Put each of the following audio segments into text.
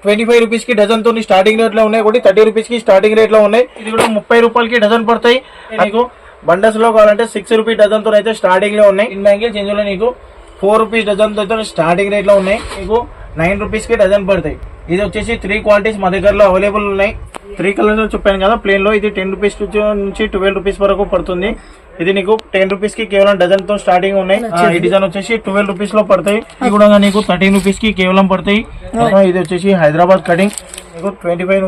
25 rupees కి dozen తో starting rate లో ఉన్నాయి. ఒకటి 30 రూపీస్ కి స్టార్టింగ్ రేట్ లో ఉన్నాయి. ఇది కూడా 30 రూపాయలకి డజన్ పడతాయి. నీకు బండల్స్ లో కావాలంటే 6 రూపీస్ డజన్ తో అయితే స్టార్టింగ్ లో ఉన్నాయి. ఇన్ బ్యాంగిల్స్ ఇందులో నీకు 4 రూపీస్ డజన్ తో స్టార్టింగ్ రేట్ లో ఉన్నాయి. నీకు 9 రూపీస్ కి డజన్ పడతాయి. ఇది వచ్చేసి 3 క్వాలిటీస్ మా దగ్గరలో అవైలబుల్ ఉన్నాయి. 3 కలర్స్ చెప్పాను కదా ప్లేన్ లో. ఇది 10 రూపీస్ నుంచి 12 రూపీస్ వరకు పడుతుంది. ఇది నీకు 10 రూపీస్ కి కేవలం డజన్ తో స్టార్టింగ్ ఉన్నాయి. ఈ డిజైన్ వచ్చేసి 12 రూపీస్ లో పడతాయి. ఇది కూడా నీకు 13 రూపీస్ కి కేవలం పడతాయి. ఇది వచ్చేసి హైదరాబాద్ కటింగ్ నీకు 25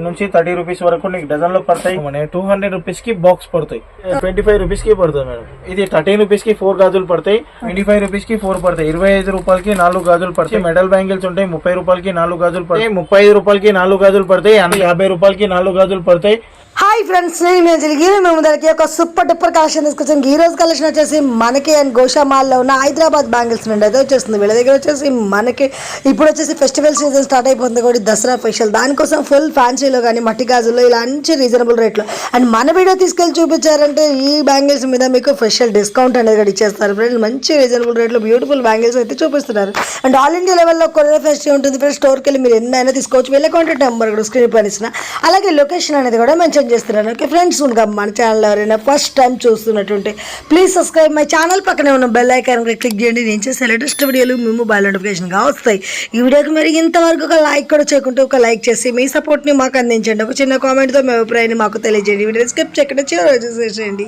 నుంచి 30 రూపీస్ వరకు నీకు డజన్ లో పడతాయి. 200 రూపీస్ కి బాక్స్ పడతాయి. 25 రూపీస్ కి పడుతుంది మేడం. ఇది 13 రూపీస్ కి 4 గాజులు పడతాయి. 25 రూపీస్ కి 4 పడతాయి. 25 రూపాయలకి 4 గాజులు పడతాయి. మెటల్ బ్యాంగిల్స్ ఉంటాయి. 30 రూపాయలకి 4 గాజులు పడతాయి. 35 రూపాయలకి 4 గాజులు పడతాయి. 50 రూపాయలకి 4 గాజులు పడతాయి. హాయ్ ఫ్రెండ్స్, మేము ముందరికి ఒక సూపర్ డూపర్ కలెక్షన్ తీసుకొచ్చాం. ఈ రోజు కలెక్షన్ వచ్చేసి మనకి అండ్ గోషామాల్లో ఉన్న హైదరాబాద్ బ్యాంగిల్స్ నుండి అయితే వచ్చేస్తుంది. వీళ్ళ దగ్గర వచ్చేసి మనకి ఇప్పుడు వచ్చేసి ఫెస్టివల్ సీజన్ స్టార్ట్ అయిపోతుంది కూడా, దసరా స్పెషల్. దానికోసం ఫుల్ ఫ్యాన్సీలో కానీ మట్టి గాజుల్లో ఇలా మంచి రీజనబుల్ రేట్లో అండ్ మన వీడియో తీసుకెళ్ళి చూపించారంటే ఈ బ్యాంగిల్స్ మీద మీకు స్పెషల్ డిస్కౌంట్ అనేది కూడా ఇచ్చేస్తారు ఫ్రెండ్స్. మంచి రీజనబుల్ రేట్లో బ్యూటిఫుల్ బ్యాంగిల్స్ అయితే చూపిస్తున్నారు. అండ్ ఆల్ ఇండియా లెవెల్లో కొరియర్ ఫెస్టివల్ ఉంటుంది ఫ్రెండ్స్. స్టోర్కి వెళ్ళి మీరు ఎన్నైనా తీసుకోవచ్చు. వీళ్ళ కాంటాక్ట్ నెంబర్ కూడా స్క్రీన్ పైన ఇస్తున్నా. అలాగే లొకేషన్ అనేది కూడా మెన్షన్ చేస్తున్నాను. ఓకే ఫ్రెండ్స్, ఇంకా మన ఛానల్ ఎవరైనా ఫస్ట్ టైం చూస్తున్నట్టుంటే ప్లీజ్ సబ్స్క్రైబ్ మై ఛానల్. పక్కనే ఉన్న బెల్ ఐకాన్ కూడా క్లిక్ చేయండి. నేను చేసే లేటెస్ట్ వీడియోలు మీ మొబైల్ నోటిఫికేషన్గా వస్తాయి. ఈ వీడియోకి మీరు ఇంతవరకు ఒక లైక్ కూడా చేయకుంటే ఒక లైక్ చేసి మీ సపోర్ట్ని మాకు అందించండి. ఒక చిన్న కామెంట్తో మీ అభిప్రాయాన్ని మాకు తెలియజేయండి. వీడియో స్కిప్ చేయకుండా చేయండి.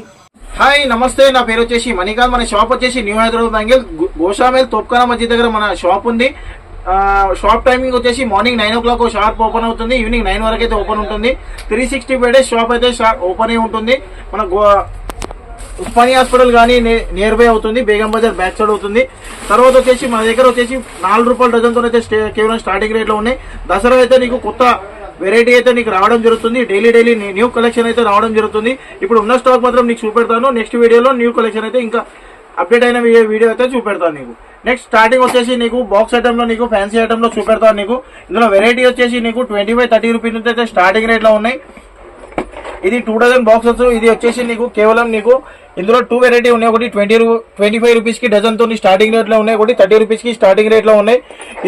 హాయ్ నమస్తే, నా పేరు వచ్చేసి మణికాంత్. మన షాప్ వచ్చేసి న్యూ హైదరాబాద్ బ్యాంగిల్ గోషామేల్ తోప్ఖానా మస్జిద్ దగ్గర మన షాప్ ఉంది. షాప్ టైమింగ్ వచ్చేసి మార్నింగ్ 9 o'clock షార్ప్ ఓపెన్ అవుతుంది. ఈవినింగ్ 9 వరకు అయితే ఓపెన్ ఉంటుంది. 365 days షాప్ అయితే ఓపెన్ అయి ఉంటుంది. మన ఉస్మానియా హాస్పిటల్ కానీ నియర్ బై అవుతుంది. బేగం బజార్ బ్యాక్ సైడ్ అవుతుంది. తర్వాత వచ్చేసి మన దగ్గర వచ్చేసి 4 రూపాయల డజన్తో అయితే కేవలం స్టార్టింగ్ రేట్ లో ఉన్నాయి. దసరా అయితే నీకు కొత్త వెరైటీ అయితే నీకు రావడం జరుగుతుంది. డైలీ న్యూ కలెక్షన్ అయితే రావడం జరుగుతుంది. ఇప్పుడు ఉన్న స్టాక్ మాత్రం నీకు చూపెడతాను. నెక్స్ట్ వీడియోలో న్యూ కలెక్షన్ అయితే ఇంకా అప్డేట్ అయిన వీడియో అయితే చూపెడతాను నీకు. నెక్స్ట్ స్టార్టింగ్ వచ్చేసి నీకు బాక్స్ ఐటమ్ లో నీకు ఫ్యాన్సీ ఐటమ్ లో చూపెడతాను నీకు. ఇందులో వెరైటీ వచ్చేసి నీకు 25-30 రూపీస్ నుంచి అయితే స్టార్టింగ్ రేట్ లో ఉన్నాయి. ఇది 2 డజన్ బాక్సెస్. ఇది వచ్చేసి నీకు కేవలం నీకు ఇందులో 2 వెరైటీ ఉన్నాయి. ఒకటి 25 రూపీస్ కి డజన్ తో స్టార్టింగ్ రేట్ లో ఉన్నాయి. ఒకటి 30 రూపీస్ కి స్టార్టింగ్ రేట్ లో ఉన్నాయి.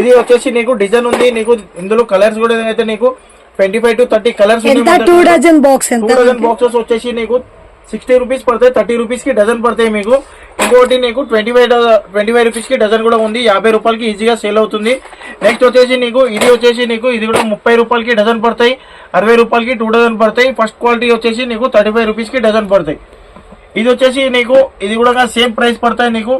ఇది వచ్చేసి నీకు డిజైన్ ఉంది. నీకు ఇందులో కలర్స్ కూడా అయితే నీకు 25 to 30 కలర్స్ ఉన్నాయి. 2 డజన్ బాక్సెస్ వచ్చేసి నీకు 60 రూపీస్ పడతాయి. 30 రూపీస్ కి డజన్ పడతాయి మీకు. ఇంకోటి నీకు 25 రూపీస్ కి డజన్ కూడా ఉంది. 50 రూపాయలకి ఈజీగా సేల్ అవుతుంది. నెక్స్ట్ వచ్చేసి నీకు ఇది కూడా 30 రూపాయలకి డజన్ పడతాయి. 60 రూపాయలకి 2 డజన్ పడతాయి. ఫస్ట్ క్వాలిటీ వచ్చేసి నీకు 35 రూపీస్ కి డజన్ పడతాయి. ఇది వచ్చేసి నీకు ఇది కూడా సేమ్ ప్రైస్ పడతాయి. నీకు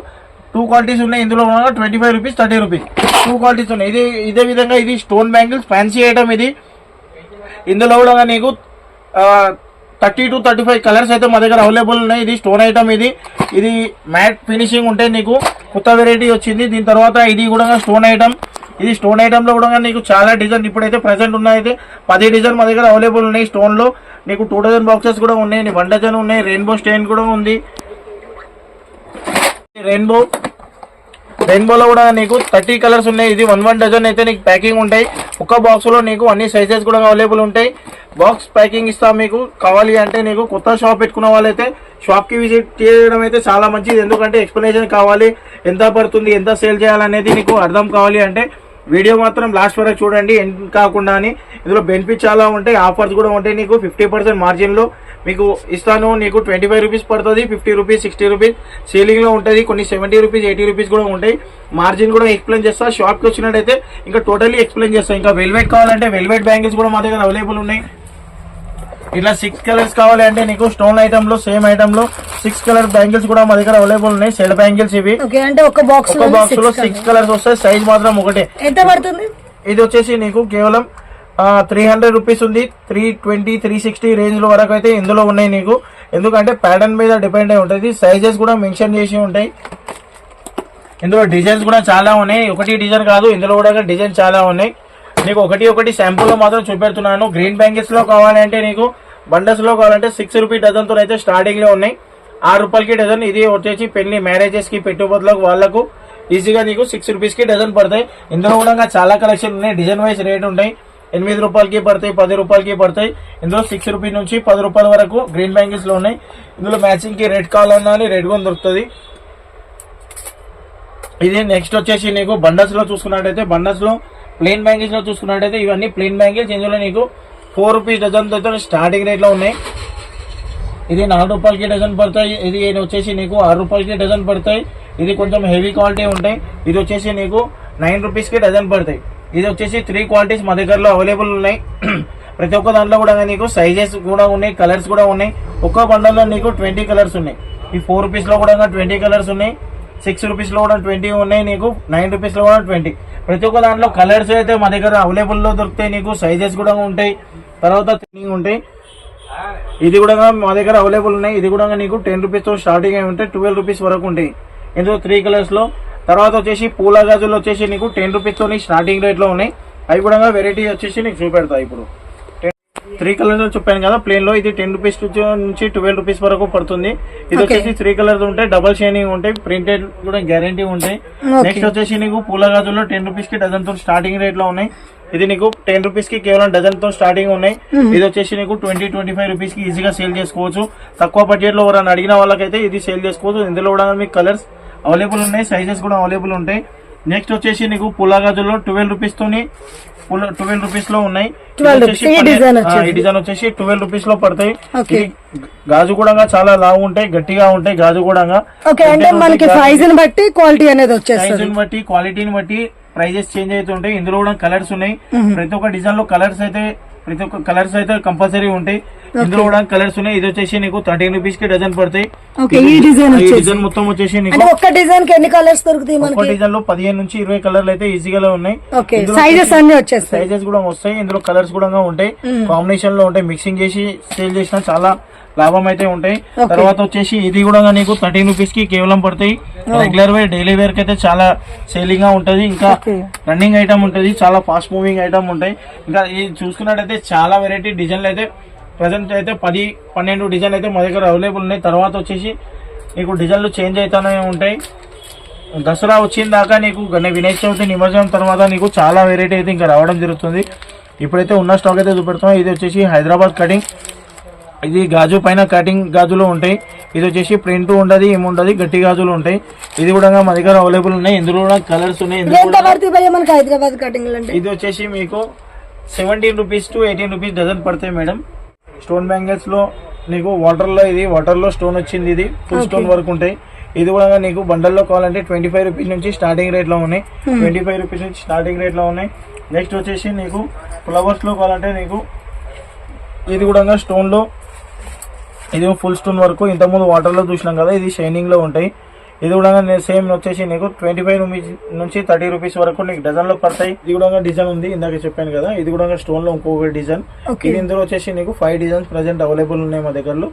2 క్వాలిటీస్ ఉన్నాయి. ఇందులో 25 రూపీస్ 30 రూపీస్ 2 క్వాలిటీస్ ఉన్నాయి. ఇదే విధంగా ఇది స్టోన్ బ్యాంగిల్స్ ఫ్యాన్సీ ఐటమ్. ఇది ఇందులో కూడా నీకు 30 to 35 కలర్స్ అయితే మా దగ్గర అవైలబుల్ ఉన్నాయి. ఇది స్టోన్ ఐటమ్. ఇది మ్యాట్ ఫినిషింగ్ ఉంటే నీకు కొత్త వెరైటీ వచ్చింది. దీని తర్వాత ఇది కూడా స్టోన్ ఐటమ్. ఇది స్టోన్ ఐటమ్ లో కూడా నీకు చాలా డిజైన్ ఇప్పుడైతే ప్రెసెంట్ ఉన్నాయి. 10 డిజైన్ మా దగ్గర అవైలబుల్ ఉన్నాయి. స్టోన్ లో నీకు 2 డజన్ బాక్సెస్ కూడా ఉన్నాయి. 1 డజన్ ఉన్నాయి. రెయిన్బో స్టైన్ కూడా ఉంది. రెయిన్బోలో కూడా నీకు 30 కలర్స్ ఉన్నాయి. ఇది 1 డజన్ అయితే నీకు ప్యాకింగ్ ఉంటాయి. ఒక బాక్స్ లో నీకు అన్ని సైజెస్ కూడా అవైలబుల్ ఉంటాయి. బాక్స్ ప్యాకింగ్ ఇస్తాం మీకు. కావాలి అంటే నీకు కొత్త షాప్ పెట్టుకున్న వాళ్ళైతే షాప్ కి విజిట్ చేయడం అయితే చాలా మంచిది. ఎందుకంటే ఎక్స్ప్లెనేషన్ కావాలి, ఎంత పడుతుంది, ఎంత సేల్ చేయాలనేది నీకు అర్థం కావాలి అంటే వీడియో మాత్రం లాస్ట్ వరకు చూడండి. ఏం కాకుండా అని ఇందులో బెనిఫిట్ చాలా ఉంటాయి. ఆఫర్స్ కూడా ఉంటాయి. నీకు 50% మార్జిన్ లో మీకు ఇస్తాను. నీకు 25 రూపీస్ పడుతుంది. 50 రూపీస్ 60 రూపీస్ సేలింగ్ లో ఉంటుంది. కొన్ని 70 రూపీస్ 80 రూపీస్ కూడా ఉంటాయి. మార్జిన్ కూడా ఎక్స్ప్లెయిన్ చేస్తా. షాప్ కి వచ్చినట్టయితే ఇంకా టోటల్లీ ఎక్స్ప్లెయిన్ చేస్తా. ఇంకా వెల్వెట్ కావాలంటే వెల్వెట్ బ్యాంగిల్స్ కూడా మా దగ్గర అవైలబుల్ ఉన్నాయి. ఇట్లా 6 కలర్స్ కావాలి అంటే నీకు స్టోన్ ఐటమ్ లో సేమ్ ఐటమ్ లో 6 కలర్ బ్యాంగిల్స్ కూడా మా దగ్గర అవైలబుల్ ఉన్నాయి. సెడ్ బ్యాంగిల్స్ ఇవి. అంటే ఒక బాక్స్ లో 6 కలర్స్ వస్తాయి. సైజ్ మాత్రం ఒకటే. ఎంత పడుతుంది? ఇది వచ్చేసి నీకు కేవలం 300 రూపీస్ ఉంది. 320 360 రేంజ్ లో వరకు అయితే ఇందులో ఉన్నాయి నీకు. ఎందుకంటే ప్యాటర్న్ మీద డిపెండ్ అయి ఉంటుంది. సైజెస్ కూడా మెన్షన్ చేసి ఉంటాయి. ఇందులో డిజైన్స్ కూడా చాలా ఉన్నాయి. ఒకటి డిజైన్ కాదు, ఇందులో కూడా డిజైన్ చాలా ఉన్నాయి. నీకు ఒకటి శాంపుల్ లో మాత్రం చూపెడుతున్నాను. గ్రీన్ బ్యాంగిల్స్ లో కావాలంటే నీకు బండల్స్ లో కావాలంటే 6 రూపీ డజన్ తో అయితే స్టార్టింగ్ లో ఉన్నాయి. 6 రూపాయలకి డజన్. ఇది వచ్చేసి పెళ్లి మ్యారేజెస్ కి పెట్టుబడులకు వాళ్ళకు ఈజీగా నీకు 6 రూపీస్ కి డజన్ పడతాయి. ఇందులో కూడా చాలా కలెక్షన్ ఉన్నాయి. డిజైన్ వైజ్ రేట్ ఉంటాయి. 8 రూపాయలకి పడతాయి, 10 రూపాయలకి పడతాయి. ఇందులో 6 రూపీస్ నుంచి 10 రూపాయల వరకు గ్రీన్ బ్యాంగిల్స్ లో ఉన్నాయి. ఇందులో మ్యాచింగ్ కి రెడ్ కావాలన్నా అని రెడ్ గా దొరుకుతుంది. ఇది నెక్స్ట్ వచ్చేసి నీకు బండల్స్ లో చూసుకున్నట్టయితే బండల్స్ లో ప్లెయిన్ బ్యాంగిల్స్ లో చూసుకున్నట్టయితే ఇవన్నీ ప్లెయిన్ బ్యాంగిల్స్. ఇందులో నీకు 4 రూపీస్ డజన్ తో స్టార్టింగ్ రేట్ లో ఉన్నాయి. ఇది 4 రూపాయలకి డజన్ పడతాయి. ఇది వచ్చేసి నీకు 6 రూపాయలకి డజన్ పడతాయి. ఇది కొంచెం హెవీ క్వాలిటీ ఉంటాయి. ఇది వచ్చేసి నీకు 9 రూపీస్ కి డజన్ పడతాయి. ఇది వచ్చేసి 3 క్వాలిటీస్ మా దగ్గరలో అవైలబుల్ ఉన్నాయి. ప్రతి ఒక్క దాంట్లో కూడా నీకు సైజెస్ కూడా ఉన్నాయి, కలర్స్ కూడా ఉన్నాయి. ఒక్క బండల్లో నీకు 20 కలర్స్ ఉన్నాయి. ఈ 4 రూపీస్ లో కూడా 20 కలర్స్ ఉన్నాయి. 6 రూపీస్ లో కూడా 20 ఉన్నాయి. నీకు 9 రూపీస్ లో కూడా 20. ప్రతి ఒక్క దాంట్లో కలర్స్ అయితే మా దగ్గర అవైలబుల్ లో దొరుకుతాయి. నీకు సైజెస్ కూడా ఉంటాయి. తర్వాత థిన్నింగ్ ఉంటాయి. ఇది కూడా మా దగ్గర అవైలబుల్ ఉన్నాయి. ఇది కూడా నీకు 10 రూపీస్ తో స్టార్టింగ్ అయి ఉంటాయి. 12 రూపీస్ వరకు ఉంటాయి. ఇందులో 3 కలర్స్ లో. తర్వాత వచ్చేసి పూల గాజులు వచ్చేసి నీకు 10 రూపీస్ తో స్టార్టింగ్ రేట్ లో ఉన్నాయి. అవి కూడా వెరైటీ వచ్చేసి నీకు చూపెడతా. ఇప్పుడు 3 కలర్స్ చెప్పాను కదా ప్లేన్ లో. ఇది 10 రూపీస్ నుంచి 12 రూపీస్ వరకు పడుతుంది. ఇది వచ్చేసి 3 కలర్స్ ఉంటాయి, డబల్ షైనింగ్ ఉంటాయి, ప్రింటెడ్ కూడా గ్యారంటీ ఉంటాయి. నెక్స్ట్ వచ్చేసి నీకు పూల గాజుల్లో 10 రూపీస్ కి డజన్ తో స్టార్టింగ్ రేట్ లో ఉన్నాయి. ఇది నీకు 10 రూపీస్ కి కేవలం డజన్ తో స్టార్టింగ్ ఉన్నాయి. ఇది వచ్చేసి నీకు 20-25 రూపీస్ కి ఈజీగా సేల్ చేసుకోవచ్చు. తక్కువ బడ్జెట్ లో ఎవరైనా అడిగిన వాళ్ళకైతే ఇది సేల్ చేసుకోవచ్చు. ఇందులో కూడా మీకు కలర్స్ అవైలబుల్ ఉన్నాయి, సైజెస్ కూడా అవైలబుల్ ఉంటాయి. నెక్స్ట్ వచ్చేసి నీకు పూల గాజుల్లో 12 రూపీస్ తోని 12 రూపీస్ లో ఉన్నాయి. ఈ డిజైన్ వచ్చేసి 12 రూపీస్ లో పడతాయి. గాజు కూడా చాలా లావు ఉంటాయి, గట్టిగా ఉంటాయి గాజు కూడా. సైజుని బట్టి క్వాలిటీ అనేది వచ్చేస్తుంది. సైజుని బట్టి క్వాలిటీని బట్టి ప్రైజెస్ చేంజ్ అవుతుంటాయి. ఇందులో కూడా కలర్స్ ఉన్నాయి. ప్రతి ఒక్క డిజైన్ లో కలర్స్ అయితే కంపల్సరీ ఉంటాయి. ఇందులో కూడా కలర్స్ ఉన్నాయి. ఇది వచ్చేసి నీకు 13 రూపీస్ కి డజన్ పడతాయి. ఈ డిజైన్ మొత్తం వచ్చేసి నీకు ఒక డిజైన్ కి ఎన్ని కలర్స్ దొరుకుతాయి? ఒక డిజైన్ లో 15 నుంచి 20 కలర్లు అయితే ఈజీగా ఉన్నాయి. సైజెస్ కూడా వస్తాయి. ఇందులో కలర్స్ కూడా ఉంటాయి, కాంబినేషన్ లో ఉంటాయి. మిక్సింగ్ చేసి సేల్ చేసినా చాలా లాభం అయితే ఉంటాయి. తర్వాత వచ్చేసి ఇది కూడా నీకు 13 రూపీస్ కి కేవలం పడతాయి. రెగ్యులర్ వేర్, డైలీ వేర్ కి అయితే చాలా సేలింగ్ గా ఉంటది. ఇంకా రన్నింగ్ ఐటమ్ ఉంటది, చాలా ఫాస్ట్ మూవింగ్ ఐటమ్ ఉంటాయి. ఇంకా ఇది చూసుకున్నట్టయితే చాలా వెరైటీ డిజైన్లు అయితే ప్రజెంట్ అయితే 10-12 డిజైన్ అయితే మా దగ్గర అవైలబుల్ ఉన్నాయి. తర్వాత వచ్చేసి నీకు డిజైన్లు చేంజ్ అవుతానే ఉంటాయి. దసరా వచ్చిన దాకా నీకు వినాయక చవితి నిమజ్జనం తర్వాత నీకు చాలా వెరైటీ అయితే ఇంకా రావడం జరుగుతుంది. ఇప్పుడైతే ఉన్న స్టాక్ అయితే చూపెడతాం. ఇది వచ్చేసి హైదరాబాద్ కటింగ్. ఇది గాజు పైన కటింగ్ గాజులు ఉంటాయి. ఇది వచ్చేసి ప్రింట్ ఉండదు, ఏముండదు, గట్టి గాజులు ఉంటాయి. ఇది కూడా మా దగ్గర అవైలబుల్ ఉన్నాయి. ఇందులో కూడా కలర్స్ ఉన్నాయి. హైదరాబాద్ కటింగ్ ఇది వచ్చేసి మీకు 17 రూపీస్ to 18 రూపీస్ డజన్ పడతాయి మేడం. స్టోన్ బ్యాంగిల్స్ లో నీకు వాటర్ లో స్టోన్ వచ్చింది. ఇది ఫుల్ స్టోన్ వర్క్ ఉంటాయి. ఇది కూడా నీకు బండల్లో కావాలంటే 25 రూపీస్ నుంచి స్టార్టింగ్ రేట్ లో ఉన్నాయి. 25 రూపీస్ నుంచి స్టార్టింగ్ రేట్ లో ఉన్నాయి. నెక్స్ట్ వచ్చేసి నీకు ఫ్లవర్స్ లో కావాలంటే నీకు ఇది కూడా స్టోన్ లో, ఇది ఫుల్ స్టోన్ వర్క్. ఇంతకుముందు వాటర్ లో చూసినాం కదా, ఇది షైనింగ్ లో ఉంటాయి. ఇది కూడా సేమ్ వచ్చేసి నీకు 25 రూపీస్ నుంచి 30 రూపీస్ వరకు నీకు డజన్ లో పడతాయి. ఇది కూడా డిజైన్ ఉంది, ఇందాక చెప్పాను కదా. ఇది కూడా స్టోన్ లో ఇంకొక డిజైన్. ఇది ఇందులో వచ్చేసి నీకు 5 డిజైన్స్ ప్రెసెంట్ అవైలబుల్ ఉన్నాయి మా దగ్గరలో.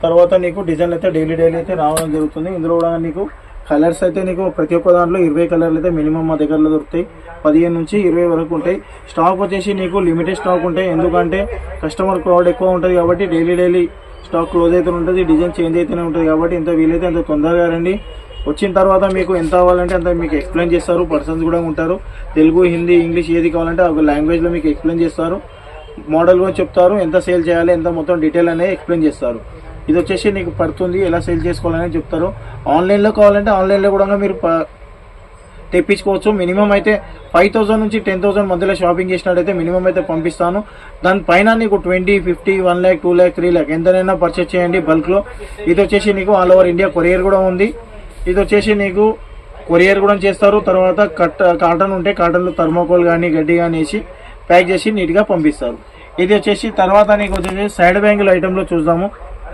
తర్వాత నీకు డిజైన్ అయితే డైలీ అయితే రావడం జరుగుతుంది. ఇందులో కూడా నీకు కలర్స్ అయితే నీకు ప్రతి ఒక్క దాంట్లో 20 కలర్లు అయితే మినిమం మా దగ్గరలో దొరుకుతాయి. 15 నుంచి 20 వరకు ఉంటాయి. స్టాక్ వచ్చేసి నీకు లిమిటెడ్ స్టాక్ ఉంటాయి. ఎందుకంటే కస్టమర్ క్రౌడ్ ఎక్కువ ఉంటుంది కాబట్టి డైలీ స్టాక్ క్లోజ్ అయితే ఉంటుంది, డిజైన్ చేంజ్ అయితేనే ఉంటుంది. కాబట్టి ఎంత వీలైతే అంత తొందరగా రండి. వచ్చిన తర్వాత మీకు ఎంత కావాలంటే అంత మీకు ఎక్స్ప్లెయిన్ చేస్తారు. పర్సన్స్ కూడా ఉంటారు. తెలుగు, హిందీ, ఇంగ్లీష్ ఏది కావాలంటే ఒక లాంగ్వేజ్ లో మీకు ఎక్స్ప్లెయిన్ చేస్తారు. మోడల్ కూడా చెప్తారు, ఎంత సేల్ చేయాలి, ఎంత మొత్తం డీటెయిల్ అనేది ఎక్స్ప్లెయిన్ చేస్తారు. ఇది వచ్చేసి నీకు పడుతుంది, ఎలా సేల్ చేసుకోవాలని చెప్తారు. ఆన్లైన్ లో కావాలంటే ఆన్లైన్ లో కూడా మీరు తెప్పించుకోవచ్చు. మినిమం అయితే 5,000 నుంచి 10,000 మధ్యలో షాపింగ్ చేసినట్టయితే మినిమం అయితే పంపిస్తాను. దానిపైన నీకు 20, 50, 1 lakh, 2 lakh, 3 lakh ఎంతనైనా పర్చేస్ చేయండి బల్క్ లో. ఇది వచ్చేసి నీకు ఆల్ ఓవర్ ఇండియా కొరియర్ కూడా ఉంది. ఇది వచ్చేసి నీకు కొరియర్ కూడా చేస్తారు. తర్వాత కాటన్ ఉంటే కాటన్ లో థర్మోకోల్ కానీ గడ్డి కానీ వేసి ప్యాక్ చేసి నీట్ గా పంపిస్తారు. ఇది వచ్చేసి తర్వాత నీకు వచ్చేసి సైడ్ బ్యాంగిల్ ఐటమ్ లో చూద్దాము.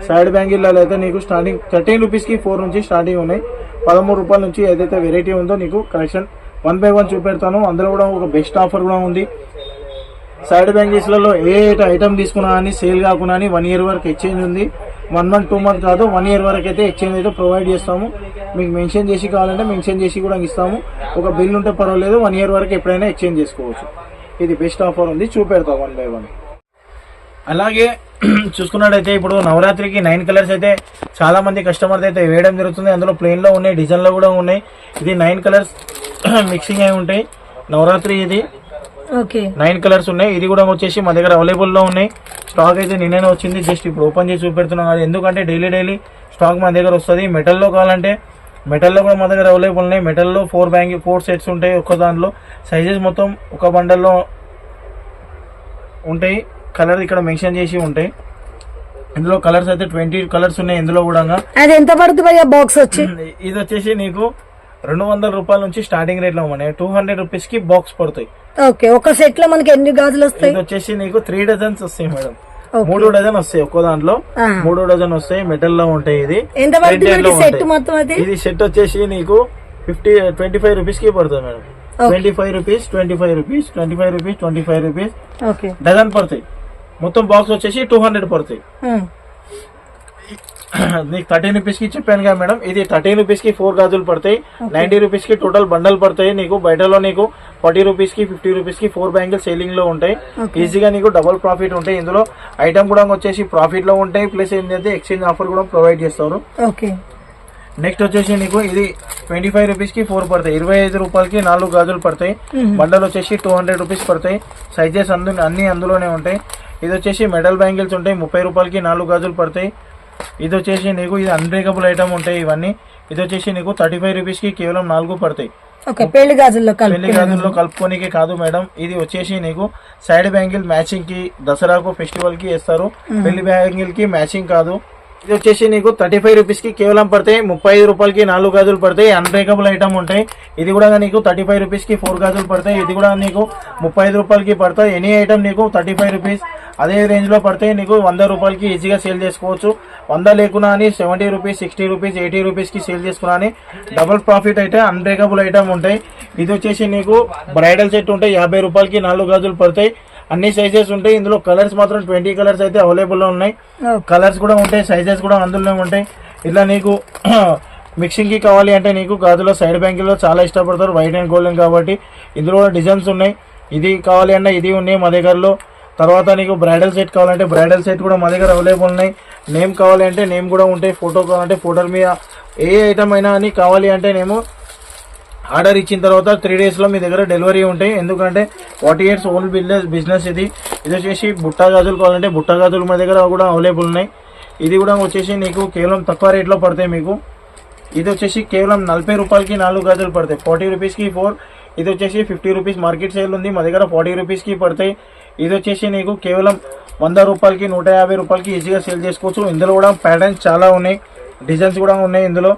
సైడ్ బ్యాంగిల్లో అయితే నీకు స్టార్టింగ్ 13 రూపీస్ కి 4 నుంచి స్టార్టింగ్ ఉన్నాయి. 13 రూపాయల నుంచి ఏదైతే వెరైటీ ఉందో నీకు కలెక్షన్ 1 by 1 చూపెడతాను. అందులో కూడా ఒక బెస్ట్ ఆఫర్ కూడా ఉంది. సైడ్ బ్యాంగిల్స్ లలో ఏ ఐటమ్ తీసుకున్నా కానీ సేల్ కాకుండా 1 year వరకు ఎక్స్చేంజ్ ఉంది. 1 month 2 month కాదు, 1 year వరకు అయితే ఎక్స్చేంజ్ అయితే ప్రొవైడ్ చేస్తాము. మీకు మెన్షన్ చేసి కావాలంటే మెన్షన్ చేసి కూడా ఇస్తాము. ఒక బిల్ ఉంటే పర్వాలేదు, 1 year వరకు ఎప్పుడైనా ఎక్స్చేంజ్ చేసుకోవచ్చు. ఇది బెస్ట్ ఆఫర్ ఉంది, చూపెడతాం 1 by 1. అలాగే చూసుకున్నట్టయితే ఇప్పుడు నవరాత్రికి 9 కలర్స్ అయితే చాలా మంది కస్టమర్స్ అయితే వేయడం జరుగుతుంది. అందులో ప్లెయిన్ లో ఉన్నాయి, డిజైన్ లో కూడా ఉన్నాయి. ఇది 9 కలర్స్ మిక్సింగ్ అయి ఉంటాయి. నవరాత్రి ఇది 9 కలర్స్ ఉన్నాయి. ఇది కూడా వచ్చేసి మా దగ్గర అవైలబుల్ లో ఉన్నాయి. స్టాక్ అయితే నిన్ననే వచ్చింది, జస్ట్ ఇప్పుడు ఓపెన్ చేసి చూపెడుతున్నాం. ఎందుకంటే డైలీ స్టాక్ మా దగ్గర వస్తుంది. మెటల్ లో కావాలంటే మెటల్లో కూడా మా దగ్గర అవైలబుల్ ఉన్నాయి. మెటల్లో 4 సెట్స్ ఉంటాయి ఒక్క దాంట్లో. సైజెస్ మొత్తం ఒక బండల్లో ఉంటాయి. కలర్ ఇక్కడ మెన్షన్ చేసి ఉంటాయి. ఇందులో కలర్స్ అయితే 20 కలర్స్ ఉన్నాయి. ఇందులో కూడా అది ఎంత పడుతుంది భయ్యా బాక్స్ వచ్చి? ఇది వచ్చేసి నీకు 200 రూపాయల నుంచి స్టార్టింగ్ రేట్ లో ఉన్నాయి. 200 రూపీస్ కి బాక్స్ పడతాయి. ఓకే, ఒక సెట్ లో మనకి ఎన్ని గాజులు వస్తాయి? ఇది వచ్చేసి నీకు 3 డజన్స్ వస్తాయి మేడం. 3 డజన్ వస్తాయి ఒక్కో దాంట్లో. 3 డజన్ వస్తాయి. మెటల్ లో ఉంటాయి. ఇది ఎంత పడుతుంది సెట్ మొత్తం? అది ఇది సెట్ వచ్చేసి నీకు 25 రూపీస్ కి పడుతుంది madam. 25 rupees, 25 rupees, 25 rupees, 25 rupees dozen పడతాయి. మొత్తం బాక్స్ వచ్చేసి 200 పడతాయి. నీకు 13 రూపీస్ కి చెప్పాను కదా మేడం. ఇది 13 రూపీస్ కి 4 గాజులు పడతాయి. 90 రూపీస్ కి టోటల్ బండల్ పడతాయి. నీకు బయటలో నీకు 40 రూపీస్ కి 50 రూపీస్ కి 4 బ్యాంగిల్స్ సేలింగ్ లో ఉంటాయి. ఈజీగా నీకు డబుల్ ప్రాఫిట్ ఉంటాయి. ఇందులో ఐటమ్ కూడా వచ్చేసి ప్రాఫిట్ లో ఉంటాయి. ప్లస్ ఏంటంటే ఎక్స్చేంజ్ ఆఫర్ కూడా ప్రొవైడ్ చేస్తారు. నెక్స్ట్ వచ్చేసి నీకు ఇది 25 రూపీస్ కి 4 పడతాయి. 25 రూపాయలకి 4 గాజులు పడతాయి. బండల్ వచ్చేసి 200 రూపీస్ పడతాయి. సైజెస్ అన్ని అందులోనే ఉంటాయి. ఇది వచ్చేసి మెటల్ బ్యాంగిల్స్ ఉంటాయి. 30 రూపాయలకి 4 గాజులు పడతాయి. ఇది వచ్చేసి నీకు ఇది అన్బ్రేకబుల్ ఐటమ్ ఉంటాయి ఇవన్నీ. ఇది వచ్చేసి నీకు 35 రూపీస్ కి కేవలం 4 పడతాయి. పెళ్లి గాజుల్లో కలుపుకోనికి కాదు మేడం. ఇది వచ్చేసి నీకు సైడ్ బ్యాంగిల్ మ్యాచింగ్ కి, దసరాకు ఫెస్టివల్ కి వేస్తారు. పెళ్లి బ్యాంగిల్ కి మ్యాచింగ్ కాదు. ఇది వచ్చేసి నీకు 35 రూపీస్ కి కేవలం పడతాయి. 35 రూపాయలకి 4 గాజులు పడతాయి. అన్బ్రేకబుల్ ఐటమ్ ఉంటాయి. ఇది కూడా నీకు 35 రూపీస్ కి 4 గాజులు పడతాయి. ఇది కూడా నీకు 35 రూపాయలకి పడతాయి. ఎనీ ఐటమ్ నీకు 35 రూపీస్ అదే రేంజ్ లో పడతాయి. నీకు 100 రూపాయలకి ఈజీగా సేల్ చేసుకోవచ్చు. 100 లేకున్నా అని 70 రూపీస్, 60 రూపీస్, 80 రూపీస్ కి సేల్ చేసుకున్నా అని డబుల్ ప్రాఫిట్ అయితే అన్బ్రేకబుల్ ఐటమ్ ఉంటాయి. ఇది వచ్చేసి నీకు బ్రైడల్ సెట్ ఉంటాయి. 50 రూపాయలకి 4 గాజులు పడతాయి. అన్ని సైజెస్ ఉంటాయి. ఇందులో కలర్స్ మాత్రం 20 కలర్స్ అయితే అవైలబుల్ లో ఉన్నాయి. కలర్స్ కూడా ఉంటాయి. సైజెస్ కూడా అందులోనే ఉంటాయి. ఇట్లా నీకు మిక్సింగ్ కి కావాలి అంటే నీకు గాజులో సైడ్ బ్యాంకిల్లో చాలా ఇష్టపడతారు. వైట్ అండ్ గోల్డెన్ కాబట్టి ఇందులో కూడా డిజైన్స్ ఉన్నాయి. ఇది కావాలి అంటే ఇది ఉన్నాయి మా దగ్గరలో. తర్వాత నీకు బ్రైడల్ సెట్ కావాలంటే బ్రైడల్ సెట్ కూడా మా దగ్గర అవైలబుల్ ఉన్నాయి. నేమ్ కావాలి అంటే నేమ్ కూడా ఉంటాయి. ఫోటో కావాలంటే ఫోటోల మీద ఏ ఐటమ్ అయినా అని కావాలి అంటే నేను ఆర్డర్ ఇచ్చిన తర్వాత 3 days లో మీ దగ్గర డెలివరీ ఉంటాయి. ఎందుకంటే 40 years ఓల్డ్ బిజినెస్ ఇది. ఇది వచ్చేసి బుట్ట గాజులు కావాలంటే బుట్ట గాజులు మా దగ్గర కూడా అవైలబుల్ ఉన్నాయి. ఇది కూడా వచ్చేసి నీకు కేవలం తక్కువ రేట్లో పడతాయి మీకు. ఇది వచ్చేసి కేవలం 40 రూపాయలకి 4 గాజులు పడతాయి. 40 రూపీస్కి 4. ఇది వచ్చేసి 50 రూపీస్ మార్కెట్ సేల్ ఉంది. మా దగ్గర 40 రూపీస్కి పడతాయి. ఇది వచ్చేసి నీకు కేవలం 100 రూపాయలకి 150 రూపాయలకి ఈజీగా సేల్ చేసుకోవచ్చు. ఇందులో కూడా ప్యాటర్న్స్ చాలా ఉన్నాయి. డిజైన్స్ కూడా ఉన్నాయి. ఇందులో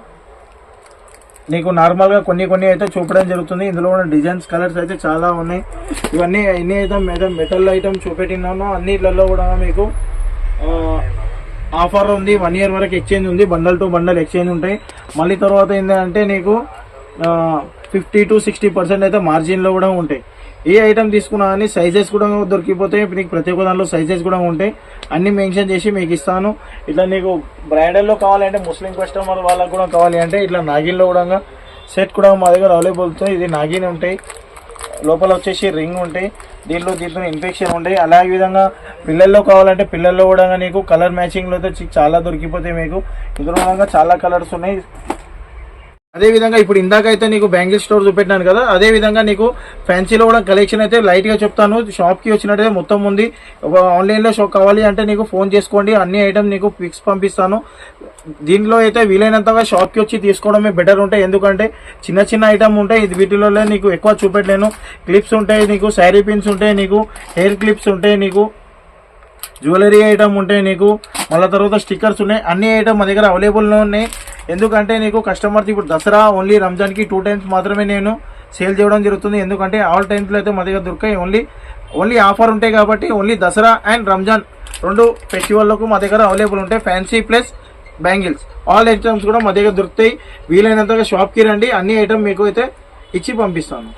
నీకు నార్మల్గా కొన్ని అయితే చూపడం జరుగుతుంది. ఇందులో కూడా డిజైన్స్, కలర్స్ అయితే చాలా ఉన్నాయి. ఇవన్నీ ఎన్ని ఐటమ్ మెటల్ ఐటమ్ చూపెట్టినానో అన్నిట్లలో కూడా మీకు ఆఫర్ ఉంది. 1 year వరకు ఎక్స్చేంజ్ ఉంది. బండల్ టు బండల్ ఎక్స్చేంజ్ ఉంటాయి. మళ్ళీ తర్వాత ఏంటంటే నీకు 50 to 60% అయితే మార్జిన్లో కూడా ఉంటాయి. ఏ ఐటమ్ తీసుకున్నా కానీ సైజెస్ కూడా దొరికిపోతాయి. నీకు ప్రతి ఒక్క దాంట్లో సైజెస్ కూడా ఉంటాయి. అన్ని మెన్షన్ చేసి మీకు ఇస్తాను. ఇట్లా నీకు బ్రైడల్లో కావాలంటే ముస్లిం కస్టమర్ వాళ్ళకు కూడా కావాలి అంటే ఇట్లా నాగిన్లో కూడా సెట్ కూడా మా దగ్గర అవైలబుల్ అవుతాయి. ఇది నాగిన్ ఉంటాయి. లోపల వచ్చేసి రింగ్ ఉంటాయి. దీంట్లో ఇన్ఫెక్షన్ ఉంటాయి. అలాగే విధంగా పిల్లల్లో కావాలంటే పిల్లల్లో కూడా నీకు కలర్ మ్యాచింగ్లో అయితే చాలా దొరికిపోతాయి మీకు. ఇందులో కూడా చాలా కలర్స్ ఉన్నాయి. అదే విధంగా ఇప్పుడు ఇందాకైతే నీకు బ్యాంగిల్ స్టోర్ చూపెట్టినాను కదా, అదే విధంగా నీకు ఫ్యాన్సీలో కూడా కలెక్షన్ అయితే లైట్ గా చెప్తాను. షాప్ కి వచ్చినట్టయితే మొత్తం ఉంది. ఆన్లైన్ లో షాప్ కావాలి అంటే నీకు ఫోన్ చేసుకోండి. అన్ని ఐటమ్ నీకు పిక్స్ పంపిస్తాను. దీంట్లో అయితే వీలైనంతగా షాప్ కి వచ్చి తీసుకోవడమే బెటర్ ఉంటాయి. ఎందుకంటే చిన్న ఐటమ్ ఉంటాయి. ఇది వీటిలో నీకు ఎక్కువ చూపెట్టలేను. క్లిప్స్ ఉంటాయి, నీకు శారీ పిన్స్ ఉంటాయి, నీకు హెయిర్ క్లిప్స్ ఉంటాయి, నీకు జ్యువెలరీ ఐటమ్ ఉంటాయి, నీకు మళ్ళీ తర్వాత స్టిక్కర్స్ ఉన్నాయి. అన్ని ఐటమ్ మా దగ్గర అవైలబుల్లో ఉన్నాయి. ఎందుకంటే నీకు కస్టమర్స్ ఇప్పుడు దసరా ఓన్లీ రంజాన్కి 2 times మాత్రమే నేను సేల్ చేయడం జరుగుతుంది. ఎందుకంటే ఆల్ టైమ్స్లో అయితే మా దగ్గర దొరికాయి. ఓన్లీ ఆఫర్ ఉంటాయి కాబట్టి ఓన్లీ దసరా అండ్ రంజాన్ 2 ఫెస్టివల్లకు మా దగ్గర అవైలబుల్ ఉంటాయి. Fancy plus bangles all items కూడా మా దగ్గర దొరుకుతాయి. వీలైనంతగా షాప్కి రండి. అన్ని ఐటమ్ మీకు అయితే ఇచ్చి పంపిస్తాను.